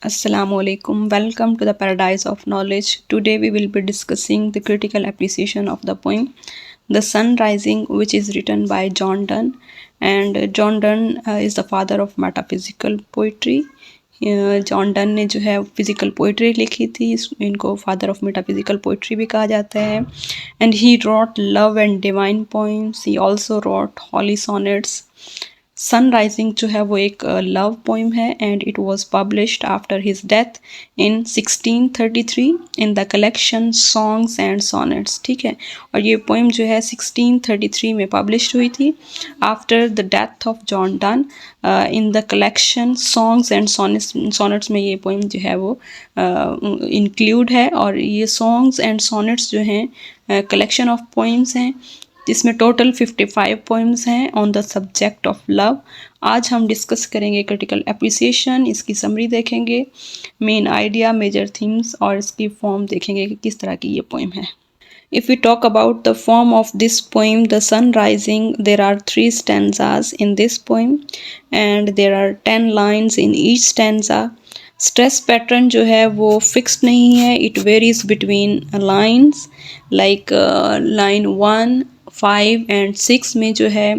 Assalamu alaikum. Welcome to the paradise of knowledge. Today we will be discussing the critical appreciation of the poem The Sun Rising, which is written by John Donne. And John Donne is the father of metaphysical poetry. John Donne ने जो है physical poetry लिखी थी, इनको father of metaphysical poetry भी कहा जाता है. And he wrote love and divine poems. He also wrote holy sonnets. Sun rising जो है वो एक लव पोइम है and it was published after his death in 1633 in the collection songs and sonnets. ठीक है, और ये पोइम जो है 1633 में पब्लिश हुई थी after the death of John Donne. In the collection songs and sonnets में ये पोइम जो है वो इंक्लूड है. और ये सॉन्ग्स एंड सोनेट्स जो हैं कलेक्शन ऑफ पोइम्स हैं जिसमें टोटल 55 पोइम्स हैं on the subject of love. आज हम डिस्कस करेंगे क्रिटिकल एप्रिसिएशन, इसकी समरी देखेंगे, मेन आइडिया, मेजर थीम्स और इसकी फॉर्म देखेंगे कि किस तरह की ये पोइम है. If we talk about the form of this poem, The Sun Rising, there are 3 stanzas in this poem and there are 10 lines in each stanza. Stress pattern जो है वो फिक्स्ड नहीं है, it varies between lines. Like line 1, 5 and 6 में जो है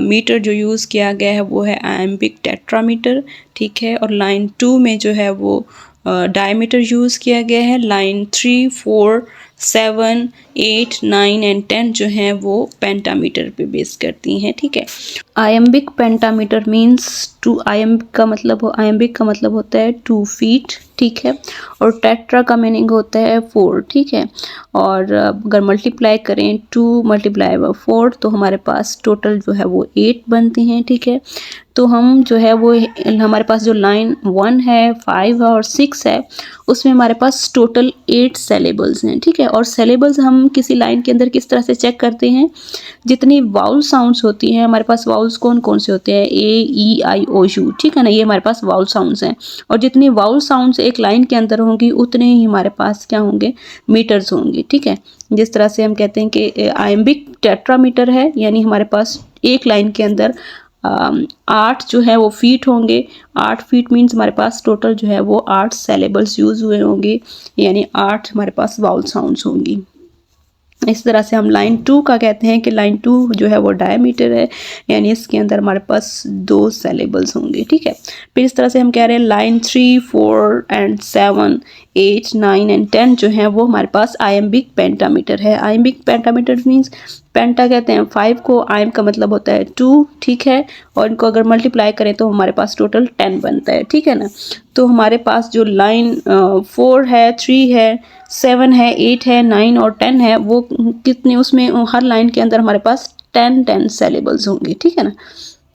metre जो use किया गया है वो है आयम्बिक टेट्रामीटर. ठीक है, और लाइन 2 में जो है वो डायमीटर यूज़ किया गया है. लाइन 3, 4, 7, 8, 9 एंड 10 जो हैं वो पेंटामीटर पे बेस करती हैं. ठीक है, आयम्बिक पेंटामीटर मीन्स आयम्बिक का मतलब होता है 2 फीट. ठीक है, और टेट्रा का मीनिंग होता है 4. ठीक है, और अगर मल्टीप्लाई करें 2 × 4 तो हमारे पास टोटल जो है वो 8 बनते हैं. ठीक है, तो हम जो है वो हमारे पास जो लाइन 1 है, 5 है और 6 है उसमें हमारे पास टोटल 8 सिलेबल्स हैं. ठीक है, और सिलेबल्स हम किसी लाइन के अंदर किस तरह से चेक करते हैं, जितनी वाउल साउंड्स होती हैं हमारे पास, वाउल्स कौन कौन से होते हैं, ए, ई, आई, ओ, यू. ठीक है ना, ये हमारे पास वाउल साउंड्स हैं. और जितनी वाउल साउंड्स एक लाइन के अंदर होंगी उतने ही हमारे पास क्या होंगे, मीटर्स होंगे. ठीक है, जिस तरह से हम कहते हैं कि आयम्बिक टेट्रामीटर है, यानी हमारे पास एक लाइन के अंदर 8 जो है वो फीट होंगे. 8 फीट मीन्स हमारे पास टोटल जो है वो 8 सिलेबल्स यूज़ हुए होंगे, यानी 8 हमारे पास वाउल साउंड्स होंगी. इस तरह से हम लाइन 2 का कहते हैं कि लाइन 2 जो है वो डायमीटर है, यानी इसके अंदर हमारे पास 2 सिलेबल्स होंगे. ठीक है, फिर इस तरह से हम कह रहे हैं लाइन 3, 4 एंड 7, 8, 9 एंड 10 जो है वो हमारे पास आयम्बिक पेंटामीटर है. आयम्बिक पेंटामीटर मीन्स पेंटा कहते हैं 5 को, आयम का मतलब होता है 2. ठीक है, और इनको अगर मल्टीप्लाई करें तो हमारे पास टोटल 10 बनता है. ठीक है ना, तो हमारे पास जो लाइन 4 है, 3 है, 7 है, 8 है, 9 और 10 है वो कितने, उसमें हर लाइन के अंदर हमारे पास 10 सिलेबल्स होंगे. ठीक है ना,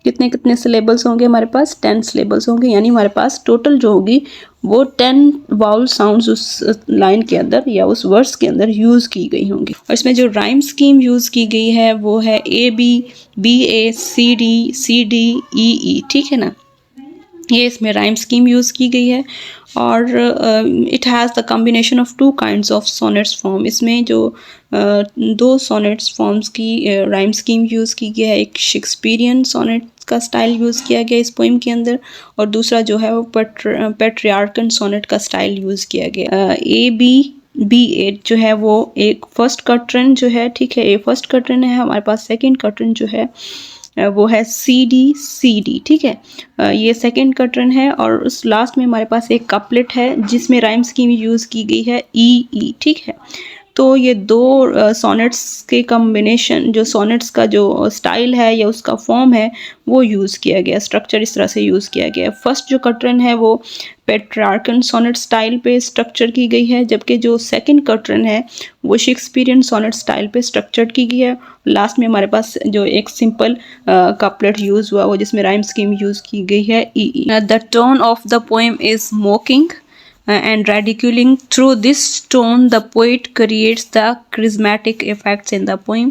कितने सिलेबल्स होंगे हमारे पास, 10 सिलेबल्स होंगे, यानी हमारे पास टोटल जो होगी वो 10 वाउल साउंड्स उस लाइन के अंदर या उस वर्ड्स के अंदर यूज़ की गई होंगी. और इसमें जो राइम स्कीम यूज़ की गई है वो है AB, BA, CD, CD, EE. ठीक है ना, ये इसमें राइम स्कीम यूज़ की गई है. और it has the combination of 2 kinds of sonnets form. इसमें जो 2 सोनेट्स फॉर्म्स की राइम स्कीम यूज़ की गई है. एक शेक्सपियरियन सोनेट का स्टाइल यूज़ किया गया इस पोइम के अंदर, और दूसरा जो है वो पेट्रियार्कन सोनेट का स्टाइल यूज़ किया गया. AB जो है वो एक फर्स्ट कट्रन जो है, ठीक है, ये फर्स्ट कट्रन है. हमारे पास सेकंड कट्रन जो है वो है CD. ठीक है, ये सेकंड कट्रन है. और उस लास्ट में हमारे पास एक कपलेट है जिसमें राइम स्कीम यूज़ की गई है EE. ठीक है, तो ये 2 सोनेट्स के कॉम्बिनेशन, जो सोनेट्स का जो स्टाइल है या उसका फॉर्म है वो यूज़ किया गया, स्ट्रक्चर इस तरह से यूज़ किया गया. फर्स्ट जो कट्रन है वो पेट्रार्कन सोनेट स्टाइल पे स्ट्रक्चर की गई है, जबकि जो सेकंड कट्रन है वो शेक्सपियरियन सोनेट स्टाइल पे स्ट्रक्चर की गई है. लास्ट में हमारे पास जो एक सिंपल कपलेट यूज़ हुआ वो जिसमें राइम स्कीम यूज़ की गई है EE. The tone of the poem is mocking and ridiculing. Through this tone the poet creates the charismatic effects in the poem.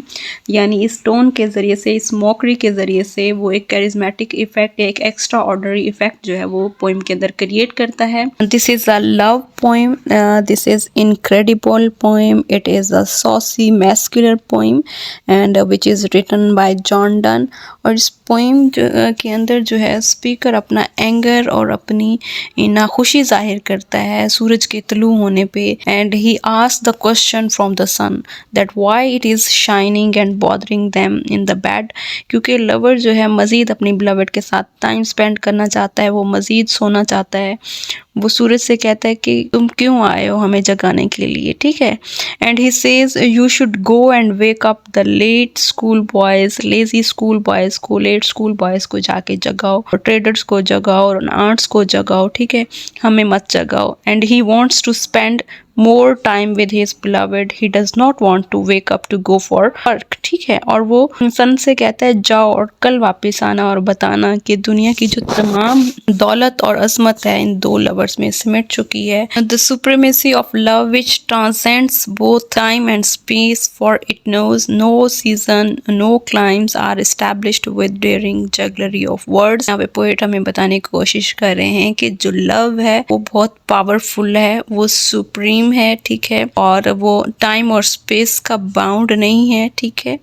यानी इस टोन के ज़रिए से, इस मॉकरी के ज़रिए से वो एक charismatic effect, एक extra ordinary effect जो है वो poem के अंदर create करता है. This is a love poem. This is incredible poem. It is a saucy masculine poem and which is written by John Donne. और इस पोइम के अंदर जो है स्पीकर अपना एंगर और अपनी नाखुशी जाहिर करता है सूरज के तलू होने पे। And he asked the question from the sun that why it is shining and bothering them in the bed. क्योंकि लवर जो है मज़ीद अपनी बिलवड के साथ टाइम स्पेंड करना चाहता है, वो मज़ीद सोना चाहता है। वो सूरज से कहता है कि तुम क्यों आए हो हमें जगाने के लिए, ठीक है। And he says you should go and wake up the late school boys, lazy school boys को, लेट स्कूल बॉयज़ को जाके जगाओ, और ट्रेडर्स को जगाओ और आर्ट्स को जगाओ, ठीक है, हमें मत जगाओ। And he wants to spend more time with his beloved, he does not want to wake up to go for work, ठीक है। और वो सन से कहता है जाओ और कल वापस आना और बताना कि दुनिया की जो तमाम दौलत और अजमत है इन दो लवर्स में सिमट चुकी है। The supremacy of love which transcends both time and space, for it knows no season, no climes are established with daring jugglery of words। यहाँ पे पोएट हमें बताने की कोशिश कर रहे हैं कि जो लव है वो बहुत पावरफुल है, वो सुप्रीम है, ठीक है, और वो टाइम और स्पेस का बाउंड नहीं है, ठीक है,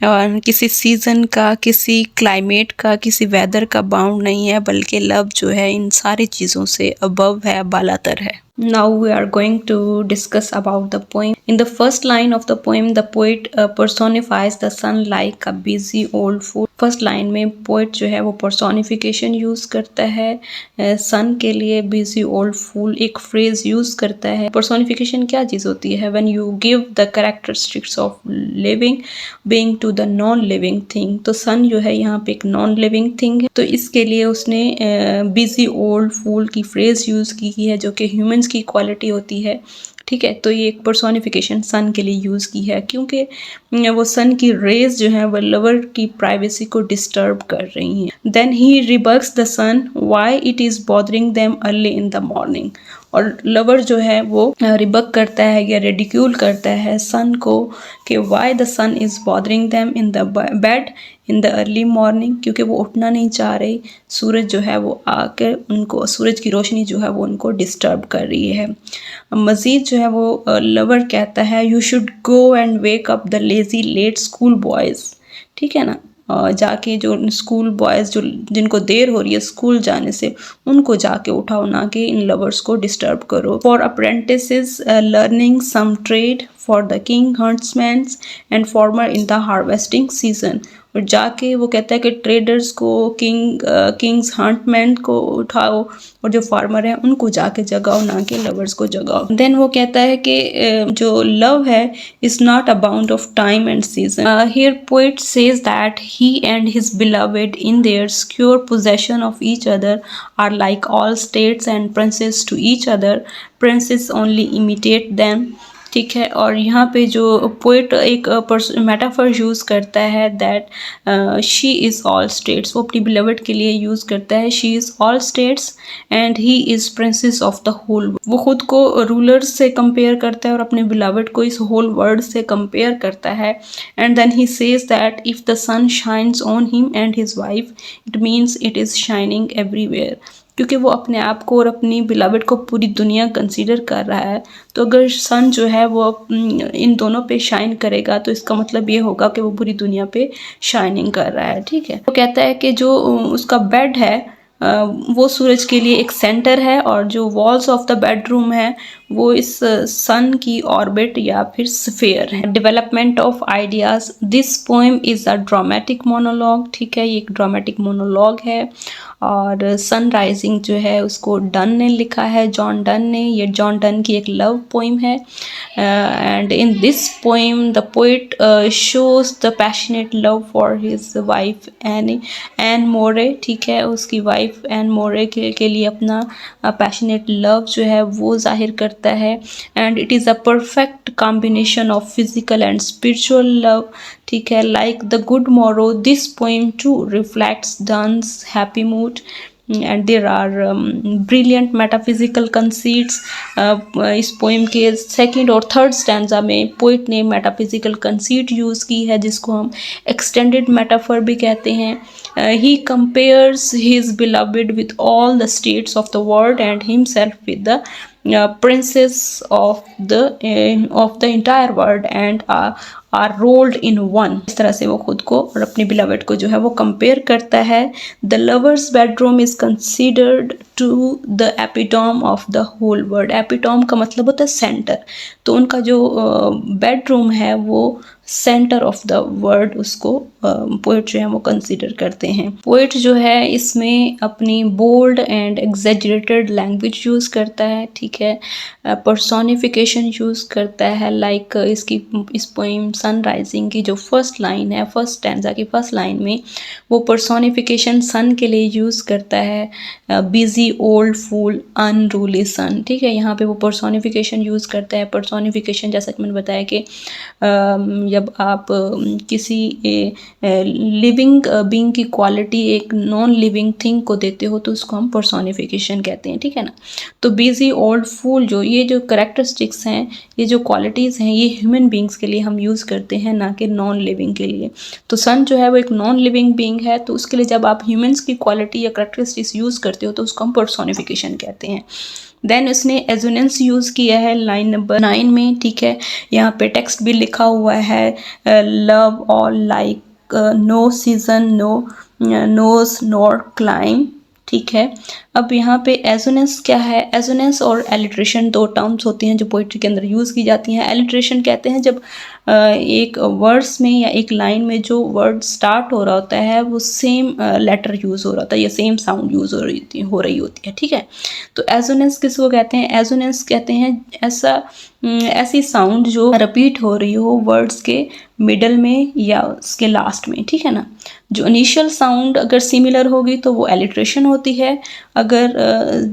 और किसी सीजन का, किसी क्लाइमेट का, किसी वेदर का बाउंड नहीं है, बल्कि लव जो है इन सारी चीज़ों से अबव है, बालातर है। Now we are going to discuss about the poem. In the first line of the poem, the poet personifies the sun like a busy old fool. First line में पोएट जो है वो पर्सोनिफिकेशन यूज़ करता है सन के लिए, busy old फूल एक phrase use करता है। पर्सोनिफिकेशन क्या चीज़ होती है? When you give the characteristics of living being to the non living thing. तो सन जो है यहाँ पे एक नॉन लिविंग थिंग है, तो इसके लिए उसने बिजी ओल्ड फूल की फ्रेज यूज़ की है जो कि ह्यूमंस की क्वालिटी होती है, ठीक है। तो ये एक पर्सोनिफिकेशन सन के लिए यूज़ की है क्योंकि वो सन की रेज जो है वो लवर की प्राइवेसी को डिस्टर्ब कर रही हैं। Then he rebukes the sun why it is bothering them early in the morning. और लवर जो है वो रिबक करता है या रेडिक्यूल करता है सन को कि why the sun is bothering them in the bed in the early morning, क्योंकि वो उठना नहीं चाह रही। सूरज जो है वो आकर उनको, सूरज की रोशनी जो है वो उनको डिस्टर्ब कर रही है। मज़ीद जो है वो लवर कहता है you should go and wake up the lazy late school boys, ठीक है ना। जाके जो स्कूल बॉयज़ जो जिनको देर हो रही है स्कूल जाने से, उनको जाके उठाओ, ना कि इन लवर्स को डिस्टर्ब करो। For apprentices learning some trade, for the king huntsman and farmer in the harvesting season. और जाके वो कहता है कि ट्रेडर्स को, किंग्स हंटमैन को उठाओ और जो फार्मर है उनको जाके जगाओ, ना कि लवर्स को जगाओ। देन वो कहता है कि जो लव है is not a bound of time and season. Here poet says that he and his beloved in their secure possession of each other are like all states and princes to each other, princes only imitate them, ठीक है। और यहाँ पे जो poet एक metaphor use करता है that she is all states, वो अपनी बिलवड के लिए यूज़ करता है she is all states and he is princes of the whole. वो खुद को रूलर्स से कंपेयर करता है और अपने बिलवड को इस होल वर्ल्ड से कंपेयर करता है। And then he says that if the sun shines on him and his wife it means it is shining everywhere, क्योंकि वो अपने आप को और अपनी बिलवड को पूरी दुनिया कंसीडर कर रहा है। तो अगर सन जो है वो इन दोनों पे शाइन करेगा तो इसका मतलब ये होगा कि वो पूरी दुनिया पे शाइनिंग कर रहा है, ठीक है। वो कहता है कि जो उसका बेड है वो सूरज के लिए एक सेंटर है और जो वॉल्स ऑफ द बेडरूम है वो इस सन की ऑर्बिट या फिर स्फीयर है। Development of ideas, this poem is a dramatic monologue, ठीक है, ये एक ड्रामेटिक मोनोलॉग है। और सन राइजिंग जो है उसको डन ने लिखा है, जॉन डन ने। ये जॉन डन की एक लव पोइम है and in this poem the poet shows the passionate love for his wife Ann More, ठीक है, उसकी वाइफ एन मोरे के लिए अपना पैशनेट लव जो है वो जाहिर करता है। And it is a perfect combination of physical and spiritual love, ठीक है। Like the good morrow this poem too reflects Donne's happy mood and there are brilliant metaphysical conceits. इस पोइम के सेकंड और थर्ड स्टैंजा में poet ने metaphysical conceit use की है जिसको हम एक्सटेंडेड मेटाफर भी कहते हैं। He compares his beloved with all the states of the world and himself with the princess of the entire world and are rolled in one. इस तरह से वो खुद को और अपने बिलवेड को जो है वो कंपेयर करता है। The lovers bedroom is considered to the epitome of the whole world. Epitome का मतलब होता है सेंटर, तो उनका जो बेडरूम है वो सेंटर ऑफ द वर्ड उसको पोएट जो है वो कंसिडर करते हैं। पोएट जो है इसमें अपनी bold and exaggerated language use करता है, ठीक है, पर्सोनिफिकेशन यूज़ करता है। लाइक इसकी इस पोइम सनराइजिंग की जो फर्स्ट लाइन है, फर्स्ट स्टैंजा की फर्स्ट लाइन में वो पर्सोनिफिकेशन सन के लिए यूज़ करता है, बिजी ओल्ड फूल अनरूली सन, ठीक है। यहाँ पे वो पर्सोनिफिकेशन यूज़ करता है। पर्सोनिफिकेशन जैसा कि मैंने बताया कि जब आप किसी लिविंग बीइंग की क्वालिटी एक नॉन लिविंग थिंग को देते हो तो उसको हम पर्सोनिफिकेशन कहते हैं, ठीक है ना। तो बिजी ओल्ड फूल जो ये जो करेक्टरिस्टिक्स हैं, ये जो क्वालिटीज़ हैं, ये ह्यूमन बींग्स के लिए हम यूज़ करते हैं, ना कि नॉन लिविंग के लिए। तो सन जो है वो एक नॉन लिविंग बींग है, तो उसके लिए जब आप ह्यूमन्स की क्वालिटी या करेक्टरिस्टिक्स यूज़ करते हो तो उसको हम पर्सोनिफिकेशन कहते हैं। देन उसने एजोनेंस यूज़ किया है लाइन नंबर 9 में, ठीक है। यहाँ पे टेक्स्ट भी लिखा हुआ है, love all like no season no knows nor clime, ठीक है। अब यहाँ पे एजोनेंस क्या है? एजोनेंस और एलिट्रेशन दो टर्म्स होती हैं जो पोइट्री के अंदर यूज़ की जाती हैं। एलिट्रेशन कहते हैं जब एक वर्ड्स में या एक लाइन में जो वर्ड स्टार्ट हो रहा होता है वो सेम लेटर यूज़ हो रहा होता है या सेम साउंड यूज़ हो रही होती है, ठीक है। तो एजोनेंस किसको कहते हैं? एजोनेंस कहते हैं ऐसी साउंड जो रिपीट हो रही हो वर्ड्स के मिडल में या उसके लास्ट में, ठीक है ना। जो इनिशियल साउंड अगर सिमिलर होगी तो वो एलिट्रेशन होती है। अगर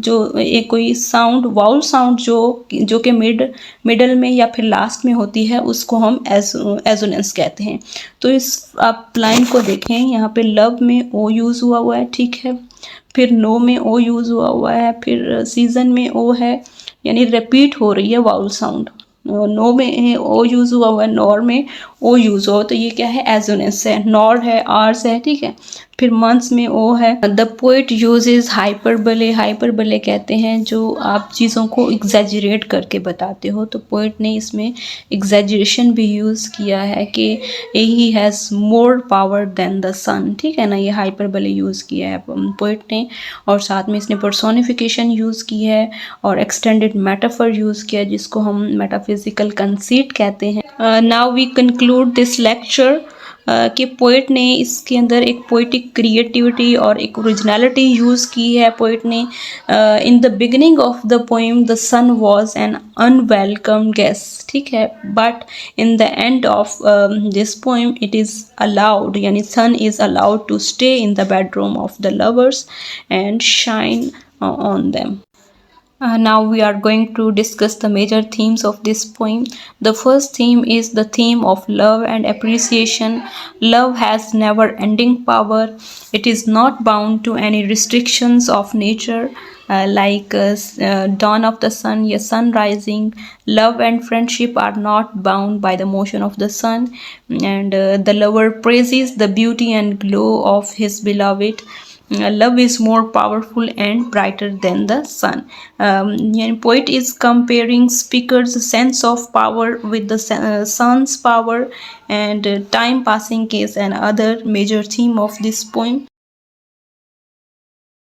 जो एक कोई साउंड वाउल साउंड जो कि मिडल में या फिर लास्ट में होती है उसको हम एजोनेंस कहते हैं। तो इस आप लाइन को देखें, यहाँ पे लव में ओ यूज़ हुआ है, ठीक है। फिर नो में ओ यूज़ हुआ है, फिर सीजन में ओ है, यानी रिपीट हो रही है वाउल साउंड। नो में ओ यूज़ हुआ है, नॉर में ओ यूज़ हो, तो ये क्या है? एजोनेंस है। नॉर है, आर्स है, ठीक है। फिर मंथ्स में ओ है। The poet uses hyperbole. Hyperbole कहते हैं जो आप चीज़ों को एग्जैजरेट करके बताते हो, तो पोइट ने इसमें एग्जैजरेशन भी यूज़ किया है कि he has more power than the sun, ठीक है ना। ये हाइपरबले यूज़ किया है पोइट ने, और साथ में इसने पर्सोनिफिकेशन यूज़ की है और एक्सटेंडेड मेटाफर यूज़ किया जिसको हम मेटाफिजिकल कंसीट कहते हैं। Now we conclude this lecture कि पोइट ने इसके अंदर एक पोइटिक क्रिएटिविटी और एक ओरिजिनलिटी यूज़ की है। पोइट ने in the beginning of the poem the sun was an unwelcome guest, ठीक है, but in the end of this poem it is allowed, यानी sun is allowed to stay in the bedroom of the lovers and shine on them. Now we are going to discuss the major themes of this poem. The first theme is the theme of love and appreciation. Love has never ending power. It is not bound to any restrictions of nature, like dawn of the sun, yes, sun rising. Love and friendship are not bound by the motion of the sun, and the lover praises the beauty and glow of his beloved. Love is more powerful and brighter than the sun. Poet is comparing speaker's sense of power with the sun's power, and time passing is another major theme of this poem.